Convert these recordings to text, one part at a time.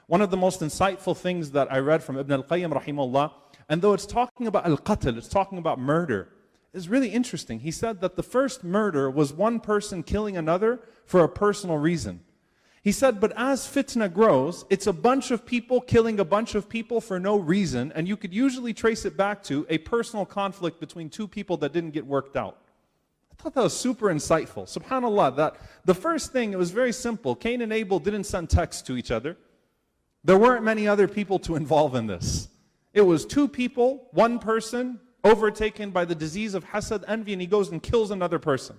One of the most insightful things that I read from Ibn al-Qayyim rahimahullah, and though it's talking about al-qatl, it's talking about murder, is really interesting. He said that the first murder was one person killing another for a personal reason. He said, but as fitna grows, it's a bunch of people killing a bunch of people for no reason, and you could usually trace it back to a personal conflict between two people that didn't get worked out. I thought that was super insightful. SubhanAllah, that the first thing, it was very simple. Cain and Abel didn't send texts to each other. There weren't many other people to involve in this. It was two people, one person, overtaken by the disease of hasad, envy, and he goes and kills another person.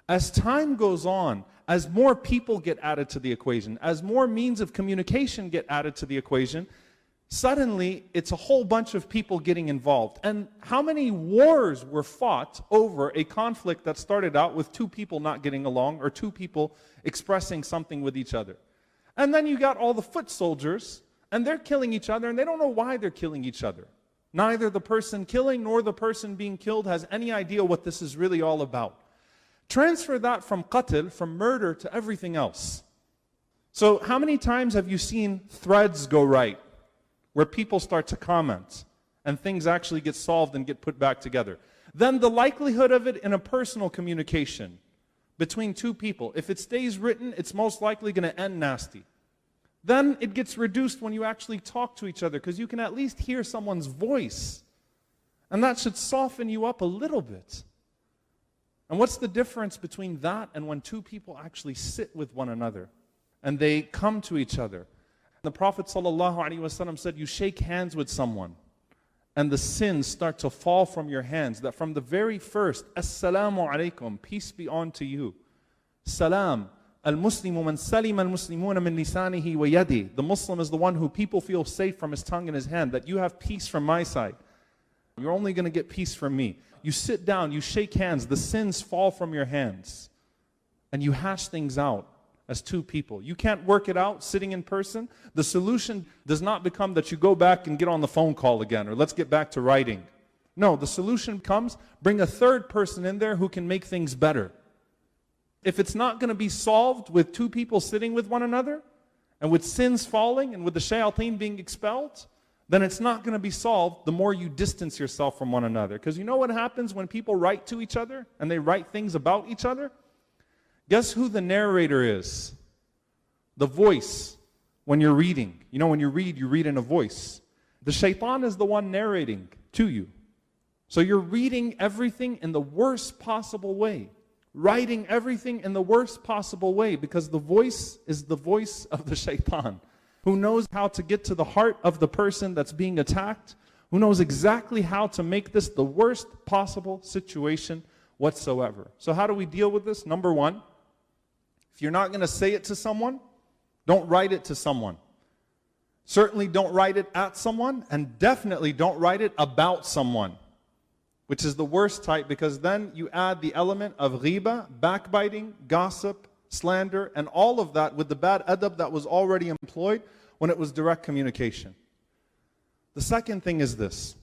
As time goes on, as more people get added to the equation, as more means of communication get added to the equation, suddenly it's a whole bunch of people getting involved. And how many wars were fought over a conflict that started out with two people not getting along or two people expressing something with each other? And then you got all the foot soldiers, and they're killing each other, and they don't know why they're killing each other. Neither the person killing nor the person being killed has any idea what this is really all about. Transfer that from qatl, from murder, to everything else. So how many times have you seen threads go right, where people start to comment, and things actually get solved and get put back together? Then the likelihood of it in a personal communication between two people, if it stays written, it's most likely going to end nasty. Then it gets reduced when you actually talk to each other, because you can at least hear someone's voice. And that should soften you up a little bit. And what's the difference between that and when two people actually sit with one another and they come to each other? The Prophet ﷺ said, you shake hands with someone and the sins start to fall from your hands. That from the very first, Assalamu alaikum, peace be unto you. Salam. Al-Muslimu man salima al-Muslimuna min lisanihi wa yadi. The Muslim is the one who people feel safe from his tongue and his hand. That you have peace from my side. You're only going to get peace from me. You sit down, you shake hands, the sins fall from your hands. And you hash things out as two people. You can't work it out sitting in person. The solution does not become that you go back and get on the phone call again, or let's get back to writing. No, the solution comes, bring a third person in there who can make things better. If it's not going to be solved with two people sitting with one another, and with sins falling, and with the shayateen being expelled, then it's not going to be solved the more you distance yourself from one another. Because you know what happens when people write to each other, and they write things about each other? Guess who the narrator is? The voice when you're reading. You know, when you read in a voice. The shaitan is the one narrating to you. So you're reading everything in the worst possible way. Writing everything in the worst possible way, because the voice is the voice of the shaitan, who knows how to get to the heart of the person that's being attacked, who knows exactly how to make this the worst possible situation whatsoever. So how do we deal with this? Number one, if you're not going to say it to someone, don't write it to someone. Certainly don't write it at someone, and definitely don't write it about someone, which is the worst type, because then you add the element of ghiba, backbiting, gossip, slander, and all of that with the bad adab that was already employed when it was direct communication. The second thing is this.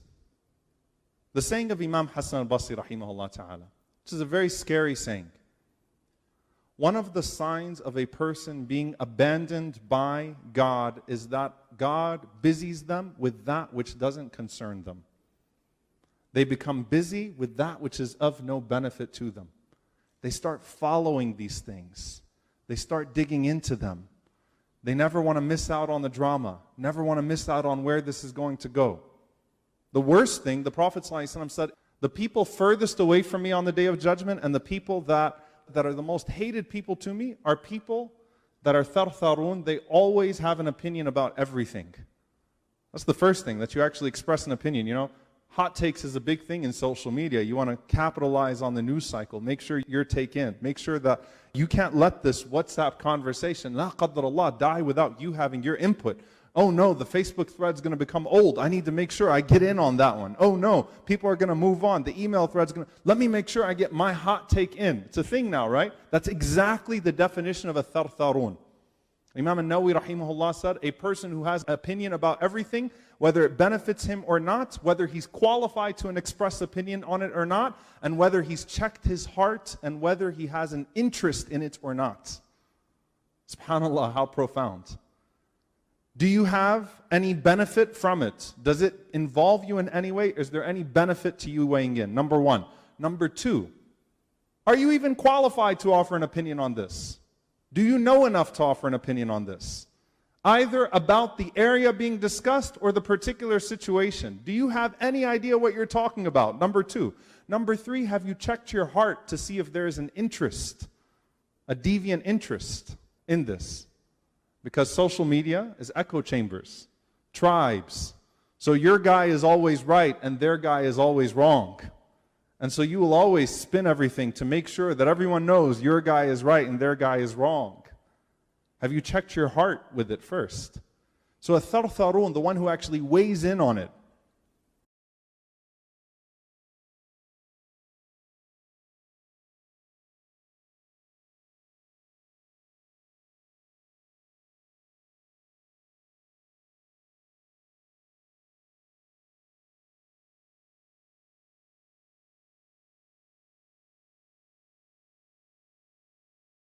The saying of Imam Hassan al-Basri rahimahullah ta'ala, which is a very scary saying. One of the signs of a person being abandoned by God is that God busies them with that which doesn't concern them. They become busy with that which is of no benefit to them. They start following these things. They start digging into them. They never want to miss out on the drama, never want to miss out on where this is going to go. The worst thing, the Prophet ﷺ said, the people furthest away from me on the Day of Judgment and the people that are the most hated people to me are people that are thartharun. They always have an opinion about everything. That's the first thing, that you actually express an opinion, you know. Hot takes is a big thing in social media. You want to capitalize on the news cycle. Make sure your take in. Make sure that you can't let this WhatsApp conversation, la qaddarallah, die without you having your input. Oh no, the Facebook thread's going to become old. I need to make sure I get in on that one. Oh no, people are going to move on. The email thread's going to... Let me make sure I get my hot take in. It's a thing now, right? That's exactly the definition of a thartharun. Imam al-Nawawi rahimahullah said, a person who has an opinion about everything, whether it benefits him or not, whether he's qualified to express opinion on it or not, and whether he's checked his heart and whether he has an interest in it or not. SubhanAllah, how profound. Do you have any benefit from it? Does it involve you in any way? Is there any benefit to you weighing in? Number one. Number two, are you even qualified to offer an opinion on this? Do you know enough to offer an opinion on this? Either about the area being discussed or the particular situation. Do you have any idea what you're talking about? Number two. Number three, have you checked your heart to see if there's an interest, a deviant interest in this? Because social media is echo chambers, tribes. So your guy is always right and their guy is always wrong. And so you will always spin everything to make sure that everyone knows your guy is right and their guy is wrong. Have you checked your heart with it first? So a thartharun, the one who actually weighs in on it,